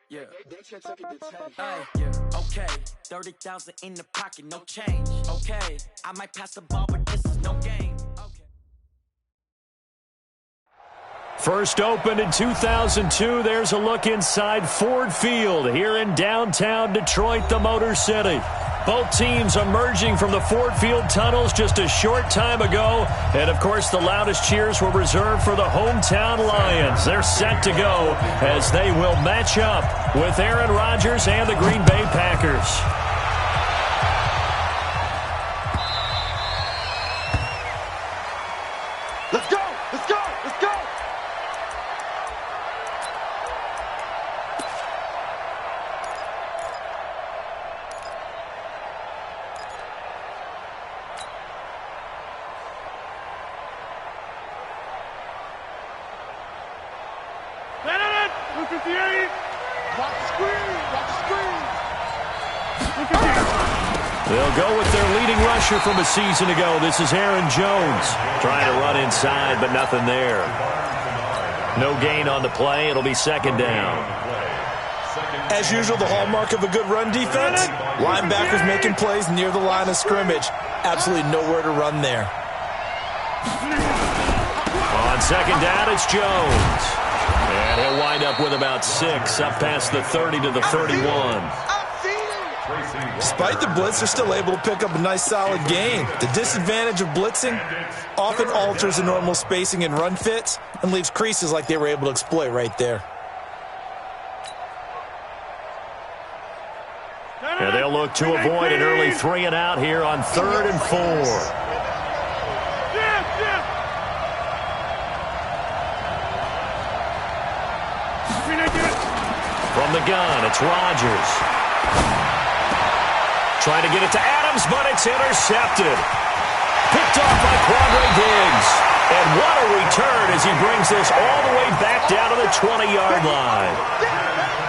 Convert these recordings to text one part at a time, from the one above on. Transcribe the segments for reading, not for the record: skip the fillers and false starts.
Yeah. Yeah. Okay. 30,000 in the pocket, no change. Okay. I might pass the ball, but this is no game. Okay. First opened in 2002. There's a look inside Ford Field here in downtown Detroit, the Motor City. Both teams emerging from the Ford Field tunnels just a short time ago. And, of course, the loudest cheers were reserved for the hometown Lions. They're set to go as they will match up with Aaron Rodgers and the Green Bay Packers. Let's go! Let's go! Let's go! They'll go with their leading rusher from a season ago. This is Aaron Jones. Trying to run inside, but nothing there. No gain on the play. It'll be second down. As usual, the hallmark of a good run defense, linebackers making plays near the line of scrimmage. Absolutely nowhere to run there. On second down, it's Jones. And he'll wind up with about 6, up past the 30 to the 31. Despite the blitz, they're still able to pick up a nice solid gain. The disadvantage of blitzing often alters the normal spacing and run fits and leaves creases like they were able to exploit right there. And they'll look to avoid an early 3 and out here on 3rd and 4. From the gun, it's Rodgers. Trying to get it to Adams, but it's intercepted. Picked off by Quandre Diggs. And what a return as he brings this all the way back down to the 20-yard line.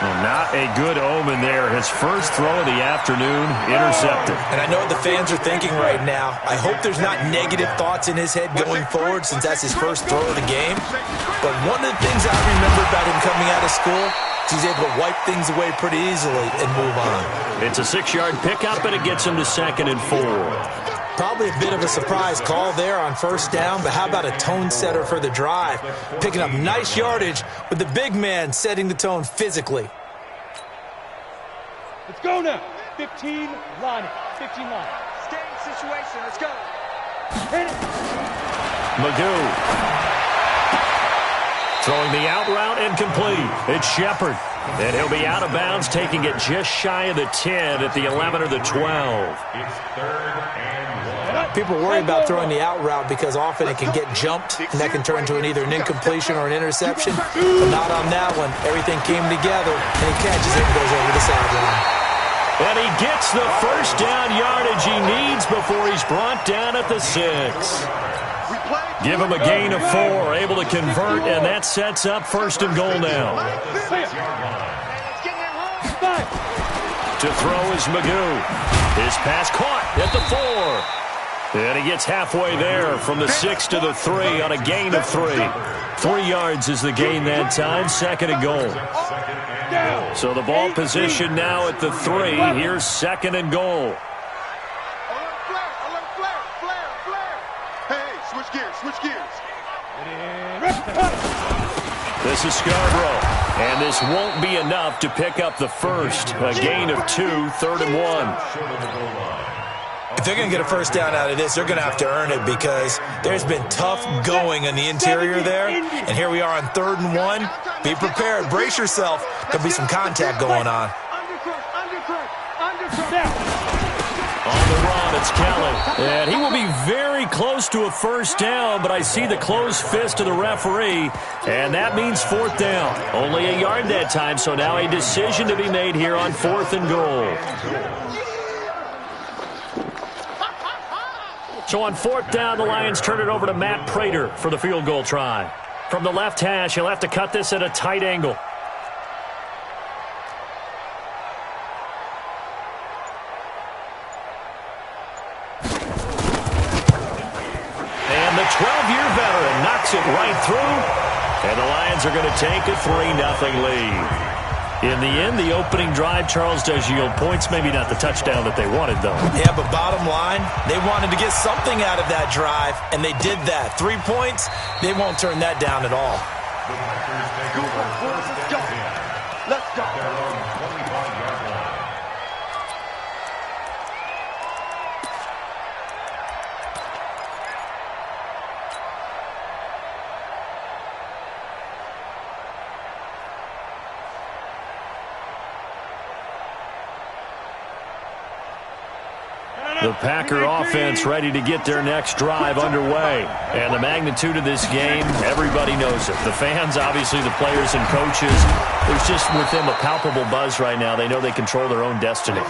Well, not a good omen there. His first throw of the afternoon, intercepted. And I know what the fans are thinking right now. I hope there's not negative thoughts in his head going forward since that's his first throw of the game. But one of the things I remember about him coming out of school, he's able to wipe things away pretty easily and move on. It's a 6-yard pickup, and it gets him to 2nd and 4. Probably a bit of a surprise call there on first down, but how about a tone setter for the drive? Picking up nice yardage with the big man setting the tone physically. Let's go now. 15 line. 15 line. Game situation. Let's go. Magoo. Throwing the out route incomplete. It's Shepard. And he'll be out of bounds, taking it just shy of the 10 at the 11 or the 12. It's 3rd and 1. People worry about throwing the out route because often it can get jumped, and that can turn into either an incompletion or an interception. But not on that one. Everything came together, and he catches it and goes over the sideline. And he gets the first down yardage he needs before he's brought down at the 6. Give him a gain of 4, able to convert, and that sets up 1st and goal now. To throw is Magoo. His pass caught at the 4. And he gets halfway there from the 6 to the 3 on a gain of 3. 3 yards is the gain that time, 2nd and goal. So the ball position now at the 3. Here's 2nd and goal. Switch gears. This is Scarborough, and this won't be enough to pick up the first. A gain of 2, 3rd and 1. If they're going to get a first down out of this, they're going to have to earn it because there's been tough going in the interior there. And here we are on 3rd and 1. Be prepared. Brace yourself. There'll be some contact going on. On the run, it's Kelly. And he will be very close to a first down, but I see the closed fist of the referee, and that means 4th down. Only a yard that time, so now a decision to be made here on 4th and goal. So on 4th down, the Lions turn it over to Matt Prater for the field goal try. From the left hash, he'll have to cut this at a tight angle. And the 12-year veteran knocks it right through. And the Lions are going to take a 3-0 lead. In the end, the opening drive, Charles, does yield points. Maybe not the touchdown that they wanted, though. Yeah, but bottom line, they wanted to get something out of that drive, and they did that. 3 points, they won't turn that down at all. Let's go. The Packer offense ready to get their next drive underway. And the magnitude of this game, everybody knows it. The fans, obviously the players and coaches. There's just with them a palpable buzz right now. They know they control their own destiny.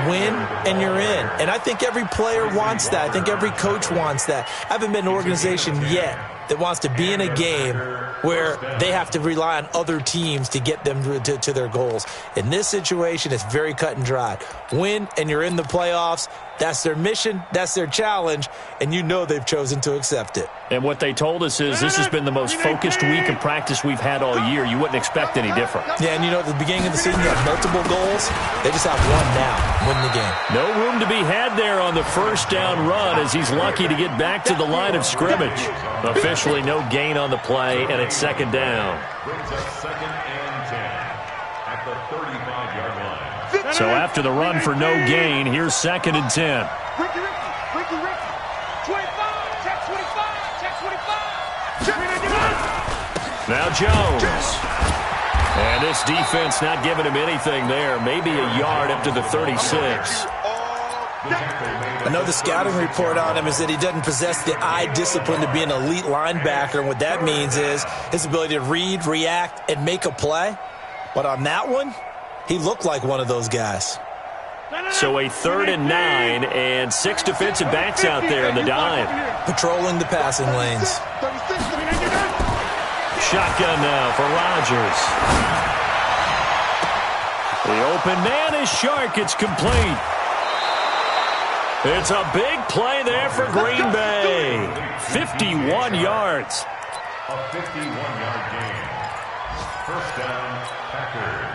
Win and you're in. And I think every player wants that. I think every coach wants that. I haven't been an organization yet that wants to be in a game where they have to rely on other teams to get them to their goals. In this situation, it's very cut and dry. Win and you're in the playoffs. That's their mission. That's their challenge. And you know they've chosen to accept it. And what they told us is this has been the most focused week of practice we've had all year. You wouldn't expect any different. Yeah, and you know, at the beginning of the season, you have multiple goals. They just have one now, win the game. No room to be had there on the first down run as he's lucky to get back to the line of scrimmage. Officially no gain on the play, and it's second down. Brings us 2nd and 10 at the 35-yard line. So after the run for no gain, here's 2nd and 10. Ricky. 25, check 25, check 25. Now Jones. And this defense not giving him anything there. Maybe a yard up to the 36. I know the scouting report on him is that he doesn't possess the eye discipline to be an elite linebacker. And what that means is his ability to read, react, and make a play. But on that one, he looked like one of those guys. So a 3rd and 9 and 6 defensive backs out there in the dime. Patrolling the passing lanes. Shotgun now for Rodgers. The open man is Shark. It's complete. It's a big play there for Green Bay. 51 yards. A 51-yard gain. First down, Packers.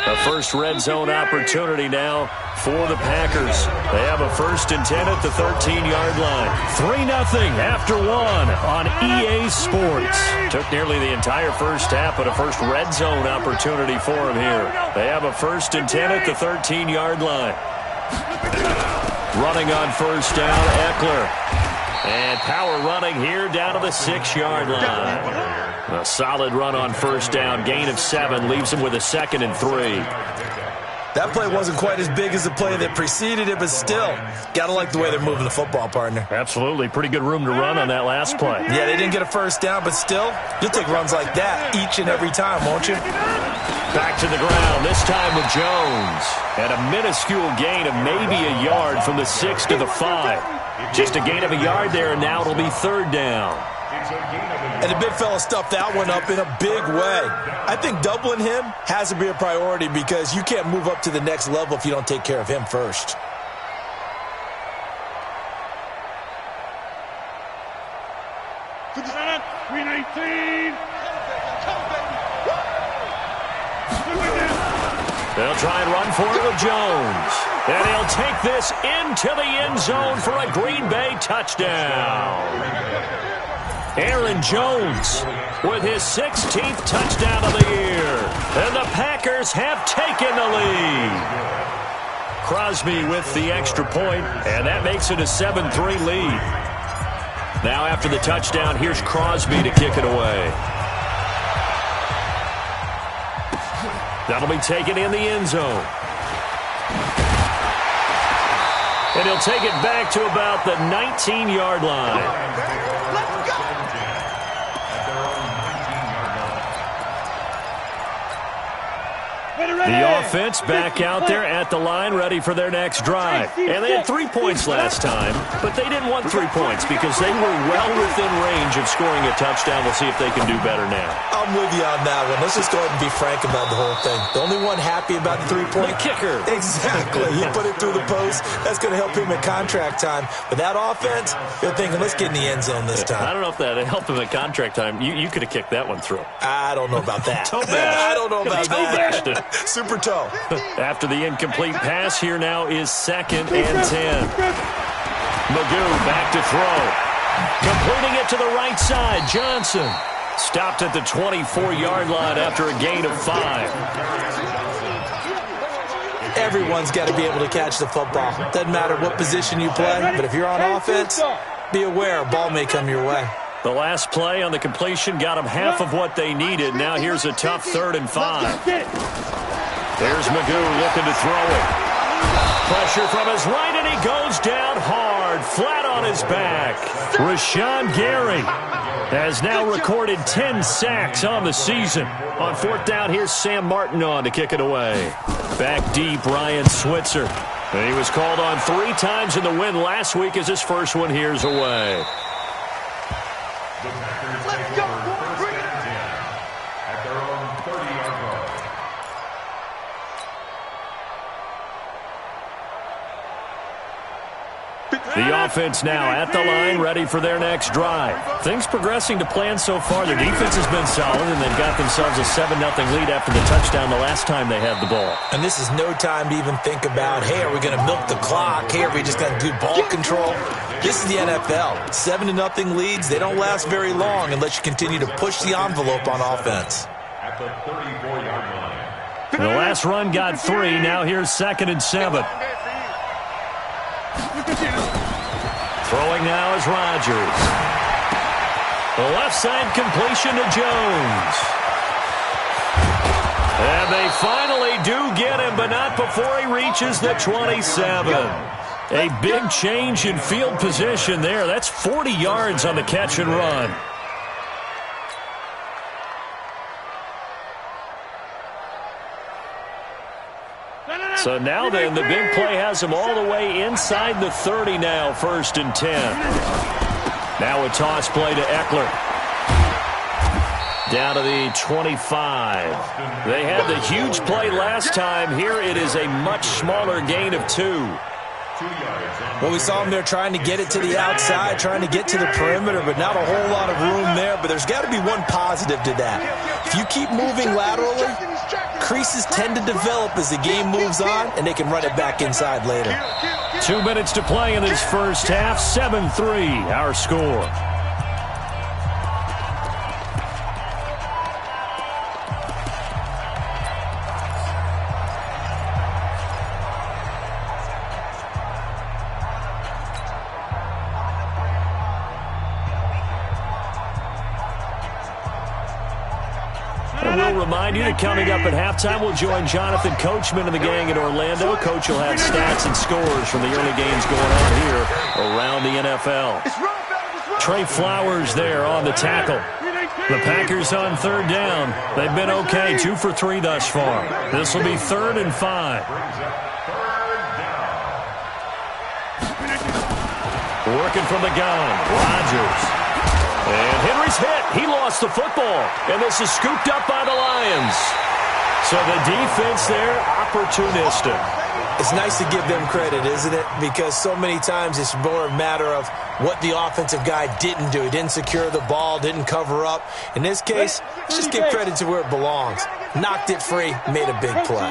A first red zone opportunity now for the Packers. They have a 1st and 10 at the 13-yard line. 3-0 after 1 on EA Sports. Took nearly the entire first half, but a first red zone opportunity for them here. They have a 1st and 10 at the 13-yard line. Running on first down, Eckler. And power running here down to the 6-yard line. A solid run on first down. Gain of 7 leaves him with a 2nd and 3. That play wasn't quite as big as the play that preceded it, but still, got to like the way they're moving the football, partner. Absolutely. Pretty good room to run on that last play. Yeah, they didn't get a first down, but still, you'll take runs like that each and every time, won't you? Back to the ground, this time with Jones. And a minuscule gain of maybe a yard from the 6 to the 5. Just a gain of a yard there, and now it'll be 3rd down. And the big fella stuffed that one up in a big way. I think doubling him has to be a priority because you can't move up to the next level if you don't take care of him first. They'll try and run for it with Jones. And he'll take this into the end zone for a Green Bay touchdown. Aaron Jones with his 16th touchdown of the year. And the Packers have taken the lead. Crosby with the extra point, and that makes it a 7-3 lead. Now after the touchdown, here's Crosby to kick it away. That'll be taken in the end zone. And he'll take it back to about the 19-yard line. The offense back out there at the line, ready for their next drive. And they had 3 points last time, but they didn't want 3 points because they were well within range of scoring a touchdown. We'll see if they can do better now. I'm with you on that one. Let's just go ahead and be frank about the whole thing. The only one happy about the 3-point kicker. Exactly. He put it through the post. That's going to help him at contract time. But that offense, they're thinking, let's get in the end zone this time. I don't know if that helped him at contract time. You could have kicked that one through. I don't know about that. I don't know about that. Super toe. After the incomplete pass, here now is 2nd and 10. Magoo back to throw. Completing it to the right side. Johnson stopped at the 24-yard line after a gain of 5. Everyone's got to be able to catch the football. Doesn't matter what position you play, but if you're on offense, be aware a ball may come your way. The last play on the completion got them half of what they needed. Now here's a tough 3rd and 5. There's Magoo looking to throw it. Pressure from his right, and he goes down hard, flat on his back. Rashawn Gary has now recorded 10 sacks on the season. On 4th down, here's Sam Martin on to kick it away. Back deep, Ryan Switzer. And he was called on 3 times in the win last week as his first one here's away. Let's go, bring it at their own 30-yard line. The offense now at the line, ready for their next drive. Things progressing to plan so far. Their defense has been solid, and they've got themselves a 7-0 lead after the touchdown the last time they had the ball. And this is no time to even think about, hey, are we going to milk the clock? Hey, are we just going to do ball control? This is the NFL. 7-0 leads, they don't last very long unless you continue to push the envelope on offense. At the 34-yard line. The last run got 3. Now here's 2nd and 7. Throwing now is Rodgers. The left side completion to Jones. And they finally do get him, but not before he reaches the 27. A big change in field position there. That's 40 yards on the catch and run. So now then, the big play has him all the way inside the 30 now, 1st and 10. Now a toss play to Eckler. Down to the 25. They had the huge play last time. Here it is a much smaller gain of 2. Well, we saw him there trying to get it to the outside, trying to get to the perimeter, but not a whole lot of room there. But there's got to be one positive to that. If you keep moving laterally, creases tend to develop as the game moves on, and they can run it back inside later. 2 minutes to play in this first half. 7-3, our score. We'll remind you that coming up at halftime, we'll join Jonathan Coachman and the gang in Orlando. Coach will have stats and scores from the early games going on here around the NFL. Trey Flowers there on the tackle. The Packers on 3rd down. They've been okay, 2 for 3 thus far. This will be 3rd and 5. Working from the gun, Rodgers. And Henry's hit. He lost the football. And this is scooped up by the Lions. So the defense there, opportunistic. It's nice to give them credit, isn't it? Because so many times it's more a matter of what the offensive guy didn't do. He didn't secure the ball, didn't cover up. In this case, let's just give credit to where it belongs. Knocked it free, made a big play.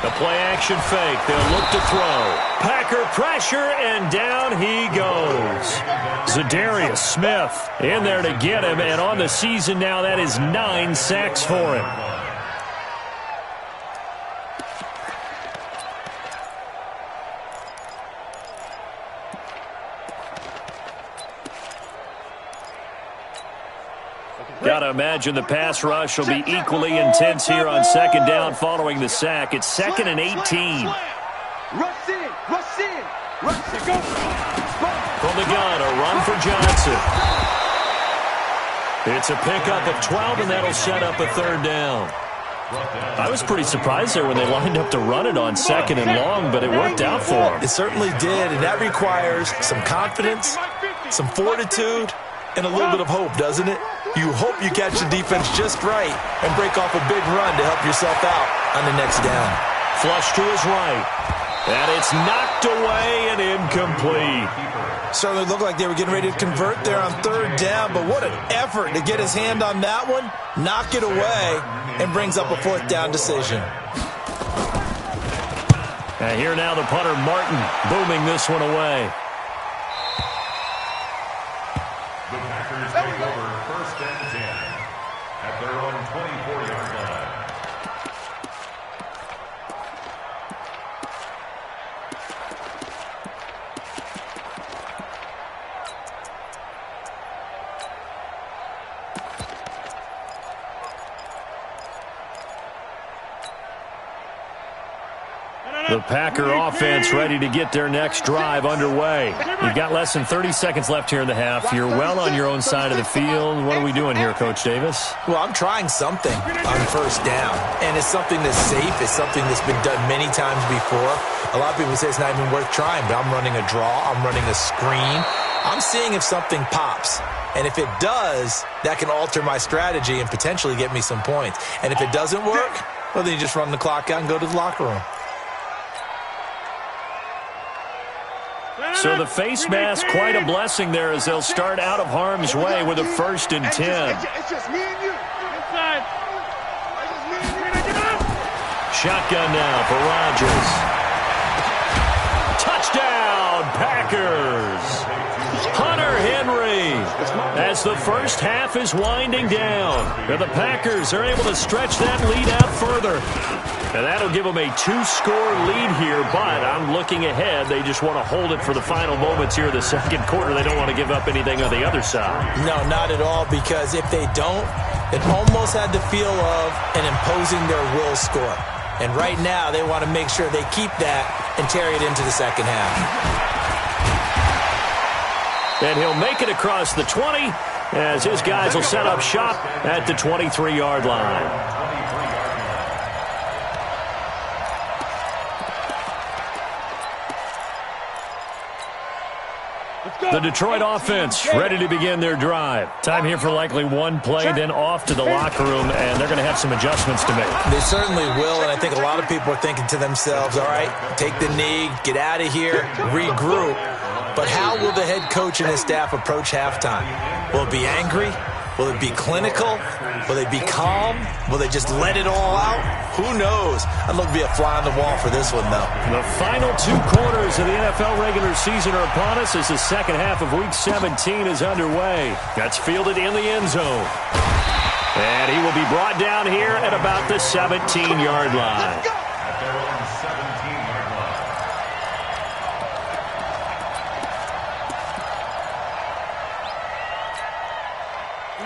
The play-action fake. They'll look to throw. Packer pressure, and down he goes. Zadarius Smith in there to get him, and on the season now, that is 9 sacks for him. Got to imagine the pass rush will be equally intense here on 2nd down following the sack. It's 2nd and 18. Rush in, go. From the gun, a run for Johnson. It's a pickup of 12, and that'll set up a third down. I was pretty surprised there when they lined up to run it on second and long, but it worked out for them. It certainly did, and that requires some confidence, some fortitude, and a little bit of hope, doesn't it? You hope you catch the defense just right and break off a big run to help yourself out on the next down. Flush to his right, and it's knocked away and incomplete. Certainly looked like they were getting ready to convert there on third down, but what an effort to get his hand on that one, knock it away, and brings up a fourth down decision. And here now the punter, Martin, booming this one away. The Packers take over first and 10 at their own 24-yard line. The Packer offense ready to get their next drive underway. You've got less than 30 seconds left here in the half. You're well on your own side of the field. What are we doing here, Coach Davis? Well, I'm trying something on first down, and it's something that's safe. It's something that's been done many times before. A lot of people say it's not even worth trying, but I'm running a draw. I'm running a screen. I'm seeing if something pops. And if it does, that can alter my strategy and potentially get me some points. And if it doesn't work, well, then you just run the clock out and go to the locker room. So the face mask, quite a blessing there as they'll start out of harm's way with a 1st and 10. It's just me and you. Inside. Shotgun now for Rodgers. Touchdown, Packers. Hunter Henry as the first half is winding down. And the Packers are able to stretch that lead out further. And that'll give them a 2-score lead here, but I'm looking ahead. They just want to hold it for the final moments here of the second quarter. They don't want to give up anything on the other side. No, not at all, because if they don't, it almost had the feel of an imposing their will score. And right now, they want to make sure they keep that and carry it into the second half. And he'll make it across the 20 as his guys will set up shop at the 23-yard line. The Detroit offense ready to begin their drive. Time here for likely one play, then off to the locker room, and they're going to have some adjustments to make. They certainly will, and I think a lot of people are thinking to themselves, all right, take the knee, get out of here, regroup. But how will the head coach and his staff approach halftime? Will it be angry? Will it be clinical? Will they be calm? Will they just let it all out? Who knows? I'd love to be a fly on the wall for this one, though. The final 2 quarters of the NFL regular season are upon us as the second half of Week 17 is underway. That's fielded in the end zone. And he will be brought down here at about the 17-yard line. At their own 17-yard line.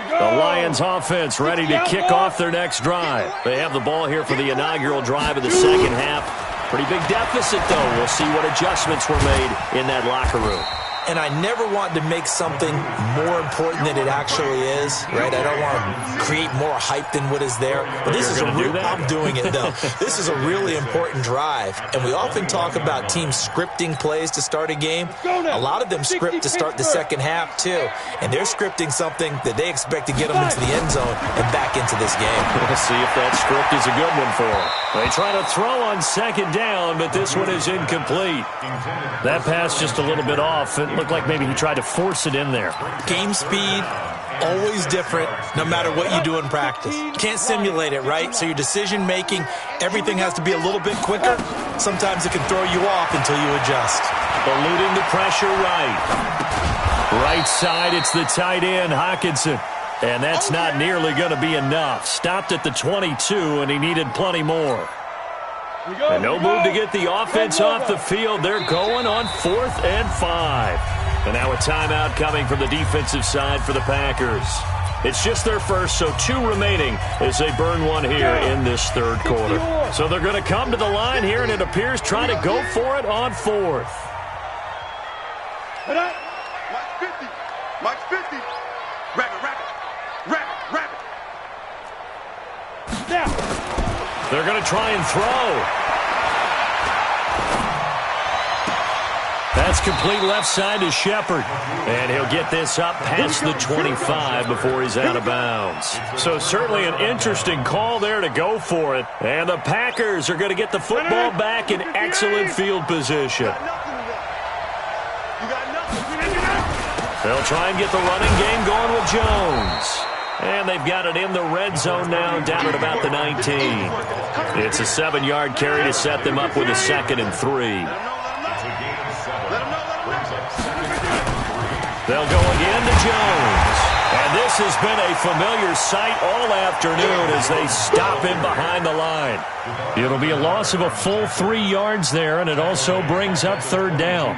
The Lions offense ready to kick off their next drive. They have the ball here for the inaugural drive of the second half. Pretty big deficit, though. We'll see what adjustments were made in that locker room. And I never want to make something more important than it actually is, right? I don't want to create more hype than what is there. But this is a real, I'm doing it, though. This is a really important drive. And we often talk about teams scripting plays to start a game. A lot of them script to start the second half, too. And they're scripting something that they expect to get them into the end zone and back into this game. We'll see if that script is a good one for them. They try to throw on second down, but this one is incomplete. That pass just a little bit off. It looked like maybe he tried to force it in there. Game speed, always different, no matter what you do in practice. Can't simulate it, right? So your decision-making, everything has to be a little bit quicker. Sometimes it can throw you off until you adjust. Eluding the pressure right. Right side, it's the tight end, Hockenson. And that's not nearly going to be enough. Stopped at the 22, and he needed plenty more. And no move to get the offense off the field. They're going on 4th and 5. And now a timeout coming from the defensive side for the Packers. It's just their first, so 2 remaining as they burn one here in this third quarter. So they're going to come to the line here, and it appears try to go for it on 4th. Mike 50. Mike 50. Rabbit. Now. They're going to try and throw. That's complete left side to Shepard. And he'll get this up past the 25 before he's out of bounds. So certainly an interesting call there to go for it. And the Packers are going to get the football back in excellent field position. They'll try and get the running game going with Jones. And they've got it in the red zone now, down at about the 19. It's a 7-yard carry to set them up with a 2nd and 3. They'll go again to Jones. And this has been a familiar sight all afternoon as they stop him behind the line. It'll be a loss of a full 3 yards there, and it also brings up 3rd down.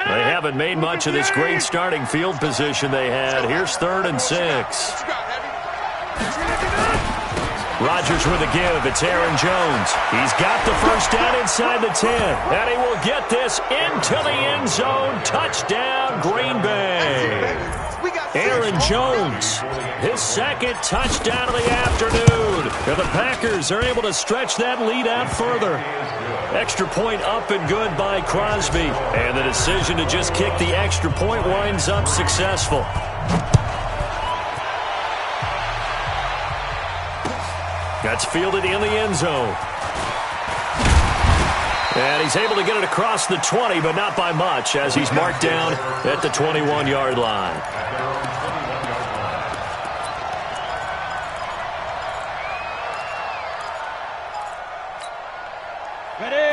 They haven't made much of this great starting field position they had. Here's 3rd and 6. Rodgers with a give. It's Aaron Jones. He's got the first down inside the 10. And he will get this into the end zone. Touchdown, Green Bay. Aaron Jones, his 2nd touchdown of the afternoon. And the Packers are able to stretch that lead out further. Extra point up and good by Crosby. And the decision to just kick the extra point winds up successful. That's fielded in the end zone. And he's able to get it across the 20, but not by much, as he's marked down at the 21-yard line.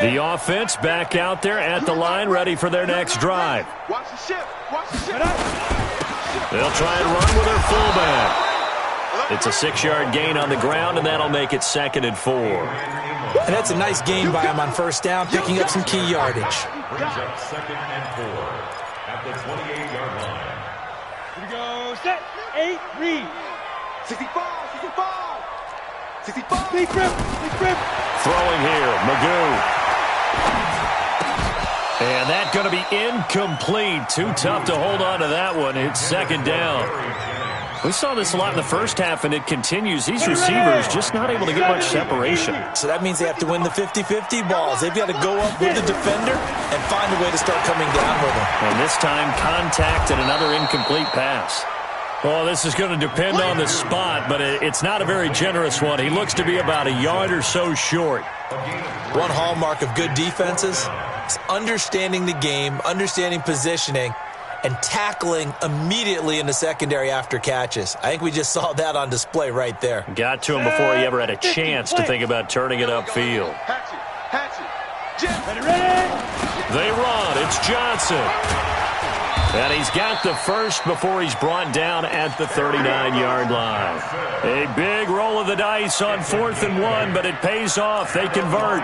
The offense back out there at the line, ready for their next drive. They'll try and run with their fullback. It's a 6-yard gain on the ground, and that'll make it 2nd and 4. And that's a nice gain by him on 1st down, picking up some key yardage. Brings up 2nd and 4 at the 28-yard line. Here we go. Set. 8. Read. 65. 65. Big grip. Throwing here, Magoo. And that's going to be incomplete. Too tough to hold on to that one. It's 2nd down. We saw this a lot in the first half, and it continues. These receivers just not able to get much separation. So that means they have to win the 50-50 balls. They've got to go up with the defender and find a way to start coming down with them. And this time, contact and another incomplete pass. Well, this is going to depend on the spot, but it's not a very generous one. He looks to be about a yard or so short. One hallmark of good defenses is understanding the game, understanding positioning, and tackling immediately in the secondary after catches. I think we just saw that on display right there. Got to him before he ever had a chance to think about turning it upfield. They run. It's Johnson. And he's got the first before he's brought down at the 39-yard line. A big roll of the dice on 4th and 1, but it pays off. They convert.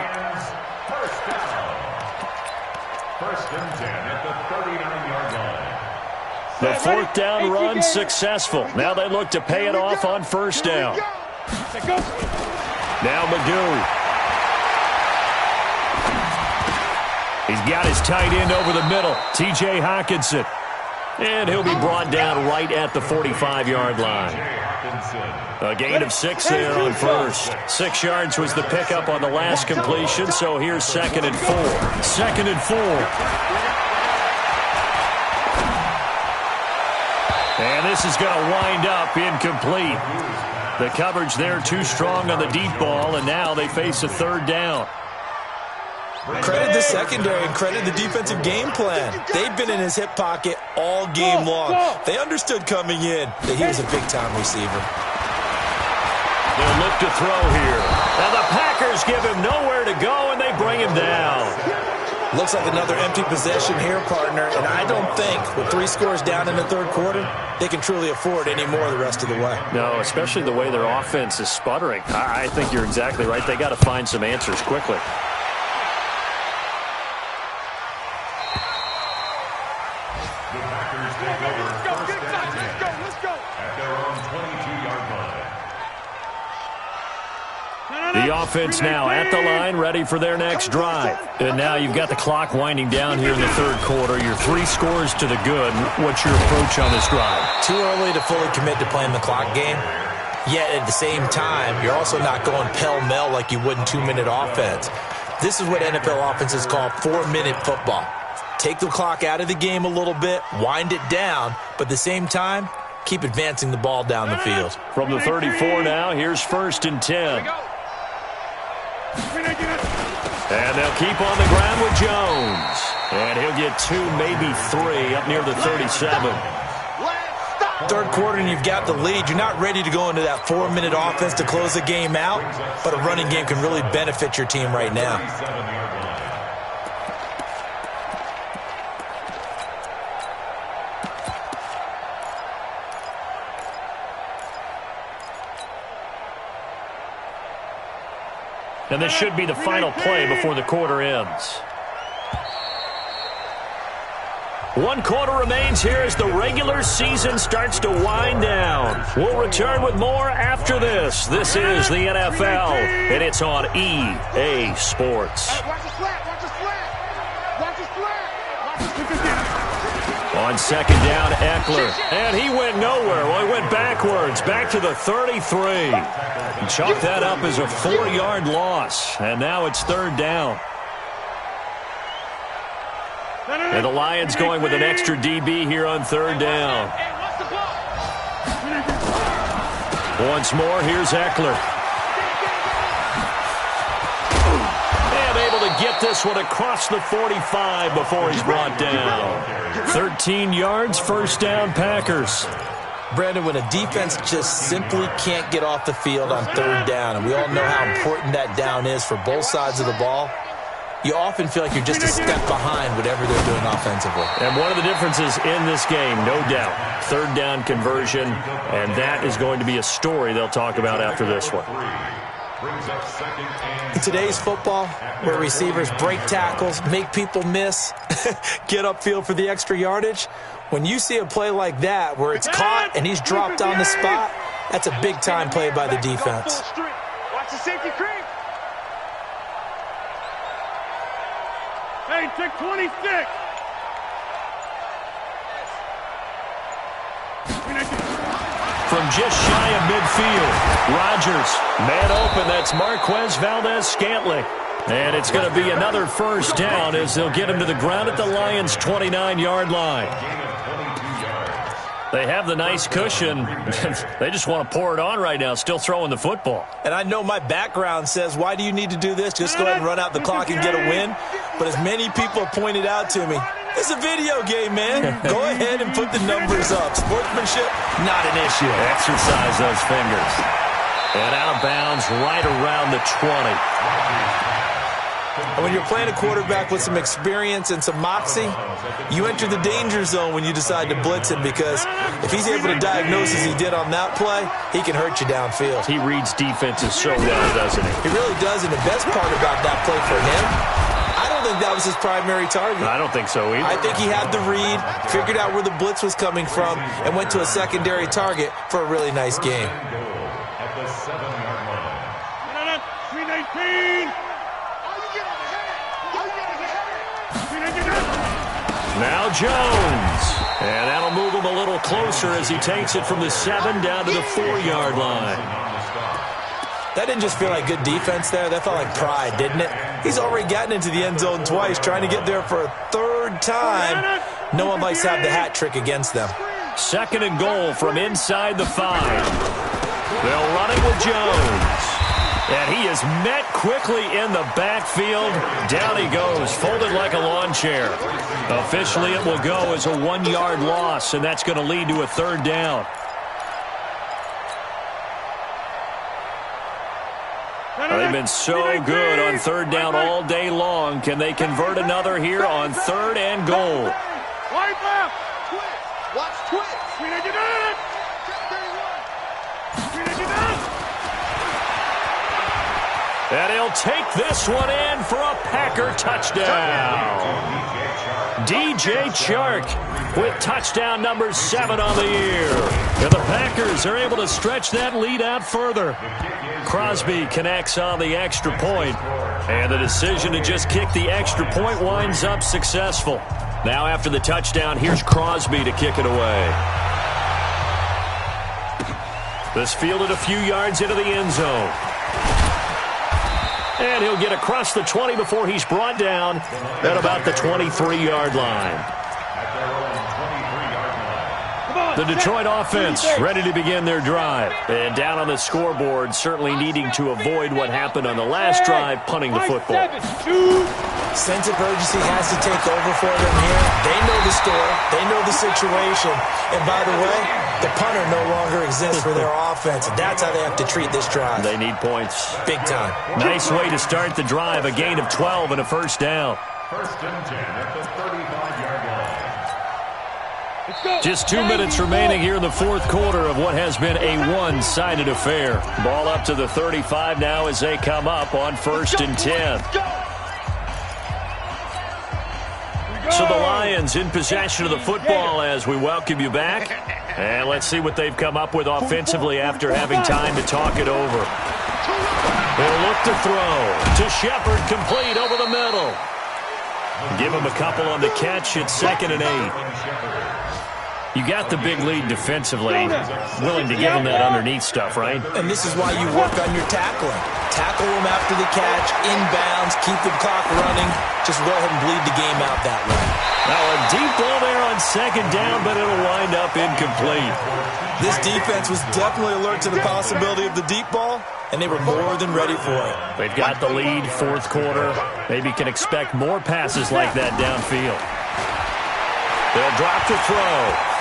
First and 10 at the 39-yard line. The 4th down run successful. Now they look to pay it off on 1st down. Now Magoo. He's got his tight end over the middle, T.J. Hockenson. And he'll be brought down right at the 45-yard line. A gain of 6 there on 1st. 6 yards was the pickup on the last completion, so here's 2nd and 4. 2nd and 4. And this is going to wind up incomplete. The coverage there too strong on the deep ball, and now they face a 3rd down. Credit the secondary and credit the defensive game plan. They've been in his hip pocket all game long. They understood coming in that he was a big-time receiver. They'll look to throw here. And the Packers give him nowhere to go, and they bring him down. Looks like another empty possession here, partner, and I don't think with 3 scores down in the 3rd quarter, they can truly afford any more the rest of the way. No, especially the way their offense is sputtering. I think you're exactly right. They got to find some answers quickly. The offense now at the line, ready for their next drive. And now you've got the clock winding down here in the third quarter. You're 3 scores to the good. What's your approach on this drive? Too early to fully commit to playing the clock game. Yet at the same time, you're also not going pell-mell like you would in 2-minute offense. This is what NFL offenses call 4-minute football. Take the clock out of the game a little bit, wind it down, but at the same time, keep advancing the ball down the field. From the 34 now, here's 1st and 10. And they'll keep on the ground with Jones. And he'll get 2, maybe 3 up near the 37. Third quarter and you've got the lead. You're not ready to go into that 4-minute offense to close the game out, but a running game can really benefit your team right now. And this should be the final play before the quarter ends. 1 quarter remains here as the regular season starts to wind down. We'll return with more after this. This is the NFL, and it's on EA Sports. On 2nd down, Eckler. And he went nowhere. Well, he went backwards, back to the 33. Chalk that up as a 4-yard loss. And now it's 3rd down. And the Lions going with an extra DB here on 3rd down. Once more, here's Eckler. And able to get this one across the 45 before he's brought down. 13 yards, 1st down, Packers. Brandon, when a defense just simply can't get off the field on 3rd down, and we all know how important that down is for both sides of the ball, you often feel like you're just a step behind whatever they're doing offensively. And one of the differences in this game, no doubt, 3rd down conversion, and that is going to be a story they'll talk about after this one. In today's football, where receivers break tackles, make people miss, get upfield for the extra yardage, when you see a play like that where it's caught and he's dropped on the spot, that's a big-time play by the defense. Watch the safety creep. Hey, take 26. From just shy of midfield, Rodgers, man open, that's Marquez Valdez-Scantling. And it's going to be another 1st down as they'll get him to the ground at the Lions' 29-yard line. They have the nice cushion. They just want to pour it on right now, still throwing the football. And I know my background says, why do you need to do this? Just go ahead and run out the clock and get a win. But as many people have pointed out to me, it's a video game, man. Go ahead and put the numbers up. Sportsmanship, not an issue. Exercise those fingers. And out of bounds right around the 20. And when you're playing a quarterback with some experience and some moxie, you enter the danger zone when you decide to blitz him, because if he's able to diagnose as he did on that play, he can hurt you downfield. He reads defenses so well, doesn't he? He really does, and the best part about that play for him, I don't think that was his primary target. I don't think so either. I think he had the read, figured out where the blitz was coming from, and went to a secondary target for a really nice game. At the 7-yard line. 319. Now Jones. And that'll move him a little closer as he takes it from the 7 down to the 4-yard line. That didn't just feel like good defense there. That felt like pride, didn't it? He's already gotten into the end zone twice, trying to get there for a 3rd time. No one likes to have the hat trick against them. 2nd and goal from inside the 5. They'll run it with Jones. And he is met quickly in the backfield. Down he goes, folded like a lawn chair. Officially, it will go as a 1-yard loss, and that's going to lead to a 3rd down. They've been so good on 3rd down all day long. Can they convert another here on 3rd and goal? Wide left. Watch twitch. And he'll take this one in for a Packer touchdown. DJ Chark with touchdown number 7 on the year. And the Packers are able to stretch that lead out further. Crosby connects on the extra point, and the decision to just kick the extra point winds up successful. Now after the touchdown, here's Crosby to kick it away. This fielded a few yards into the end zone. And he'll get across the 20 before he's brought down at about the 23-yard line. The Detroit offense ready to begin their drive. And down on the scoreboard, certainly needing to avoid what happened on the last drive, punting the football. Sense of urgency has to take over for them here. They know the score. They know the situation. And by the way, the punter no longer exists for their offense. And that's how they have to treat this drive. They need points. Big time. Nice way to start the drive. A gain of 12 and a first down. First and 10 at the 35-yard line. Just 2 minutes remaining here in the fourth quarter of what has been a one-sided affair. Ball up to the 35 now as they come up on first and 10. So the Lions in possession of the football as we welcome you back. And let's see what they've come up with offensively after having time to talk it over. They'll look to throw to Shepard, complete over the middle. Give him a couple on the catch. It's 2nd and 8. You got the big lead defensively, willing to give them that underneath stuff, right? And this is why you work on your tackling. Tackle them after the catch, inbounds, keep the clock running. Just go ahead and bleed the game out that way. Now a deep ball there on 2nd down, but it'll wind up incomplete. This defense was definitely alert to the possibility of the deep ball, and they were more than ready for it. They've got the lead, fourth quarter. Maybe can expect more passes like that downfield. They'll drop to throw.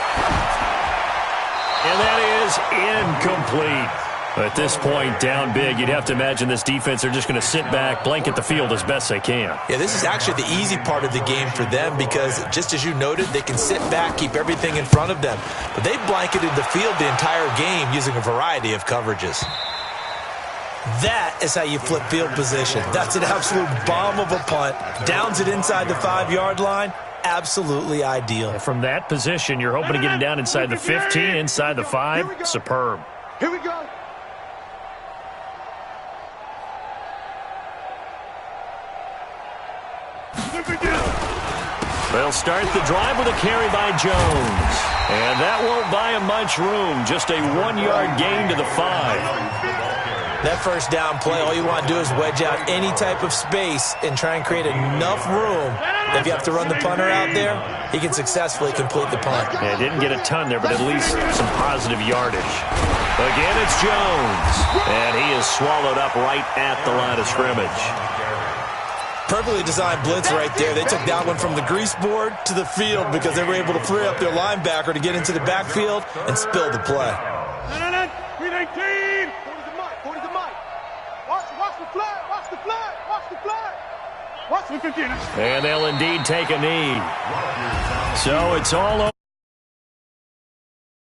And that is incomplete. At this point, down big, you'd have to imagine this defense are just going to sit back, blanket the field as best they can. Yeah, this is actually the easy part of the game for them because, just as you noted, they can sit back, keep everything in front of them. But they've blanketed the field the entire game using a variety of coverages. That is how you flip field position. That's an absolute bomb of a punt. Downs it inside the 5-yard line. Absolutely ideal. From that position, you're hoping to get it down inside the 15, inside the 5. Superb. Here we go. They'll start the drive with a carry by Jones. And that won't buy him much room. Just a 1-yard gain to the 5. That first down play, all you want to do is wedge out any type of space and try and create enough room that if you have to run the punter out there, he can successfully complete the punt. Yeah, didn't get a ton there, but at least some positive yardage. Again, it's Jones. And he is swallowed up right at the line of scrimmage. Perfectly designed blitz right there. They took that one from the grease board to the field because they were able to free up their linebacker to get into the backfield and spill the play. 319. Watch the flag. Watch the flag. Watch the flag. Watch the 15. And they'll indeed take a knee. So it's all over.